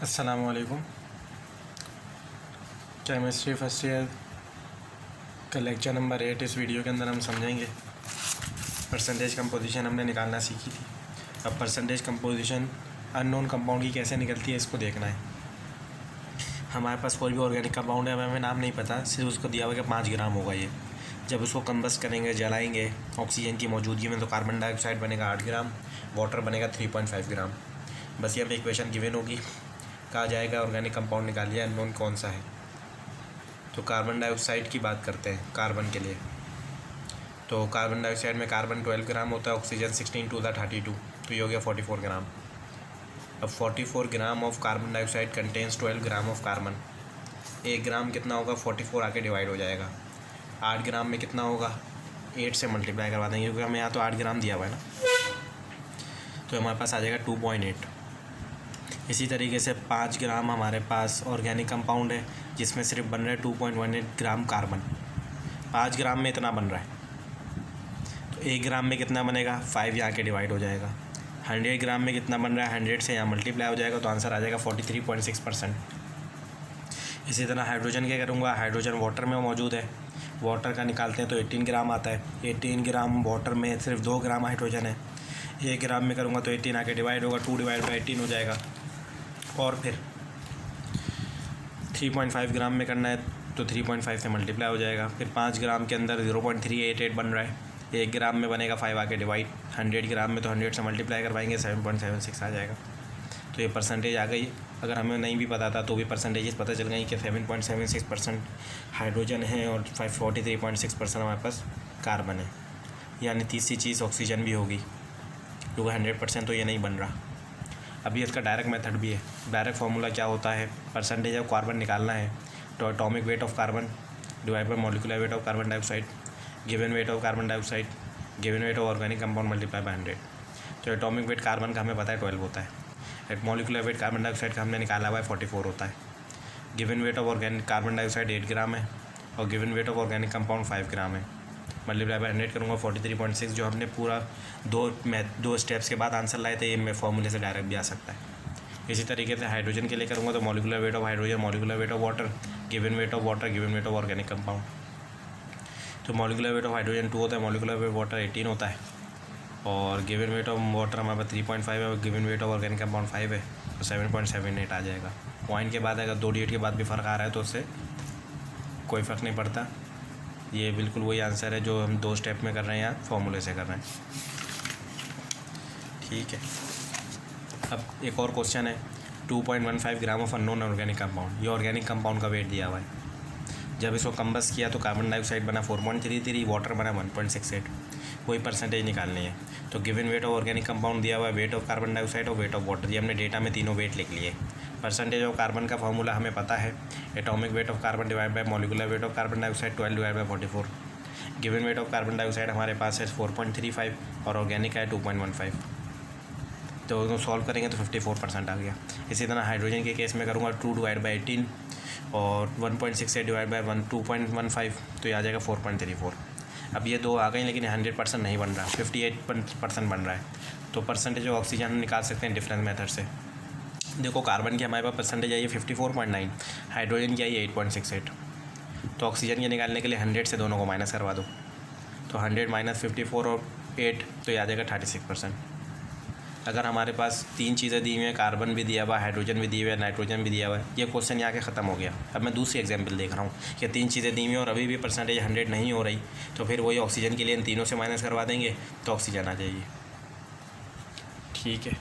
अस्सलाम वालेकुम। Chemistry first year का लेक्चर नंबर 8 इस वीडियो के अंदर हम समझेंगे। परसेंटेज कंपोजिशन हमने निकालना सीखी थी। अब परसेंटेज कंपोजिशन अननोन कंपाउंड की कैसे निकलती है इसको देखना है। हमारे पास कोई भी ऑर्गेनिक कंपाउंड है, हमें नाम नहीं पता, सिर्फ उसको दिया हुआ कि 5 ग्राम होगा ये। जब उसको कंबस्ट करेंगे, जलाएंगे ऑक्सीजन की मौजूदगी में, तो कार्बन डाइऑक्साइड बनेगा 8 ग्राम, वाटर बनेगा 3.5 ग्राम। बस ये हमें इक्वेशन गिवन होगी, कहा जाएगा ऑर्गेनिक कंपाउंड निकालिए, अननोन कौन सा है। तो कार्बन डाइऑक्साइड की बात करते हैं कार्बन के लिए। तो कार्बन डाइऑक्साइड में कार्बन 12 ग्राम होता है, ऑक्सीजन 16 टू द 32, तो ये हो गया 44 ग्राम। अब 44 gram of carbon dioxide contains 12 gram of carbon. 1 ग्राम कितना होगा, 44 आके डिवाइड हो जाएगा। 8 ग्राम में कितना होगा, 8 से मल्टीप्लाई करवा देंगे क्योंकि हमें यहाँ तो 8 ग्राम दिया हुआ है ना, तो हमारे पास आ जाएगा 2.8। इसी तरीके से 5 ग्राम हमारे पास ऑर्गेनिक कंपाउंड है जिसमें सिर्फ बन रहा है 2.18 ग्राम कार्बन। 5 ग्राम में इतना बन रहा है, तो 1 ग्राम में कितना बनेगा, 5 यहाँ के डिवाइड हो जाएगा। 100 ग्राम में कितना बन रहा है, 100 से यहाँ मल्टीप्लाई हो जाएगा, तो आंसर आ जाएगा 43.6%। इसी तरह हाइड्रोजन क्या करूँगा, हाइड्रोजन वाटर में मौजूद है, वाटर का निकालते हैं तो 18 ग्राम आता है। 18 ग्राम वाटर में सिर्फ 2 ग्राम हाइड्रोजन है। 1 ग्राम में करूँगा तो 18 आके डिवाइड होगा, 2 डिवाइड बाई 18 हो जाएगा। और फिर 3.5 ग्राम में करना है तो 3.5 से मल्टीप्लाई हो जाएगा। फिर 5 ग्राम के अंदर 0.388 बन रहा है, 1 ग्राम में बनेगा 5 आके डिवाइड। 100 ग्राम में तो 100 से मल्टीप्लाई करवाएंगे, 7.76 आ जाएगा। तो ये परसेंटेज आ गई। अगर हमें नहीं भी पता था तो भी परसेंटेजेस पता चल गई कि 7.76% हाइड्रोजन है और 43.6% हमारे पास कार्बन है। यानी तीसरी चीज़ ऑक्सीजन भी होगी, क्योंकि 100% तो ये नहीं बन रहा। अभी इसका डायरेक्ट मेथड भी है। डायरेक्ट फार्मूला क्या होता है, परसेंटेज ऑफ कार्बन निकालना है तो atomic weight of carbon divide by molecular weight of carbon dioxide, given weight of carbon dioxide, given weight of organic compound multiply by 100। तो एटॉमिक वेट कार्बन का हमें पता है 12 होता है। मॉलिक्यूलर वेट कार्बन डाइऑक्साइड का हमने निकाला हुआ है 44 होता है। Given weight of organic carbon dioxide 8 ग्राम है और given weight of organic compound 5 ग्राम है। मल्टीप्लाई बाय 100 करूँगा 43.6, जो हमने पूरा दो स्टेप्स के बाद आंसर लाए थे, ये मैं फॉर्मूले से डायरेक्ट भी आ सकता है। इसी तरीके से हाइड्रोजन के लिए करूँगा तो molecular weight of hydrogen, molecular weight of water, given weight of water, given weight of organic compound. तो मॉलिक्यूलर वेट ऑफ हाइड्रोजन 2 होता है, मॉलिक्यूलर वेट ऑफ वाटर 18 होता है और गिवन वेट ऑफ वाटर हमारे पास 3.5 है और given weight of organic compound 5 है, तो 7.78 आ जाएगा। पॉइंट के बाद अगर 2 डिजिट के बाद भी फ़र्क आ रहा है तो उससे कोई फ़र्क नहीं पड़ता। ये बिल्कुल वही आंसर है जो हम 2 स्टेप में कर रहे हैं या फॉर्मूले से कर रहे हैं। ठीक है, अब एक और क्वेश्चन है। 2.15 gram of unknown organic compound, ये ऑर्गेनिक कंपाउंड का वेट दिया हुआ है। जब इसको कंबस्ट किया तो कार्बन डाइऑक्साइड बना 4.33, वाटर बना 1.68। वही परसेंटेज निकालनी है। तो given weight of organic compound दिया हुआ है, वेट ऑफ कार्बन डाइऑक्साइड और वेट ऑफ वाटर, ये हमने डेटा में तीनों वेट लिख लिए। परसेंटेज ऑफ कार्बन का फॉर्मूला हमें पता है, atomic weight of carbon divide by molecular weight of carbon dioxide 12 divide by 44। Given weight of carbon dioxide हमारे पास है 4.35 और ऑर्गेनिक है 2.15, तो उसको सॉल्व करेंगे तो 54% आ गया। इसी तरह हाइड्रोजन के केस में करूँगा 2 डिवाइड बाई 18 और 1.68 डिवाइड बाई 2.15, तो ये आ जाएगा 4.34। अब ये 2 आ गई, लेकिन 100% नहीं बन रहा, 58% बन रहा है। तो परसेंटेज ऑफ ऑक्सीजन हम निकाल सकते हैं डिफरेंस मेथड से। देखो कार्बन की हमारे पास परसेंटेज आई है 54.9, हाइड्रोजन की आई है 8.68। तो ऑक्सीजन के निकालने के लिए 100 से दोनों को माइनस करवा दो, तो 100 माइनस 54 और 8, तो ये आ जाएगा 36%। अगर हमारे पास 3 चीज़ें दी हुई हैं, कार्बन भी दिया हुआ है, हाइड्रोजन भी दिया हुआ है, नाइट्रोजन भी दिया हुआ है, ये क्वेश्चन यहाँ के ख़त्म हो गया। अब मैं दूसरी एग्जांपल देख रहा हूँ कि 3 चीज़ें दी हुई हैं और अभी भी परसेंटेज 100 नहीं हो रही, तो फिर वही ऑक्सीजन के लिए इन तीनों से माइनस करवा देंगे तो ऑक्सीजन आ जाएगी। ठीक है।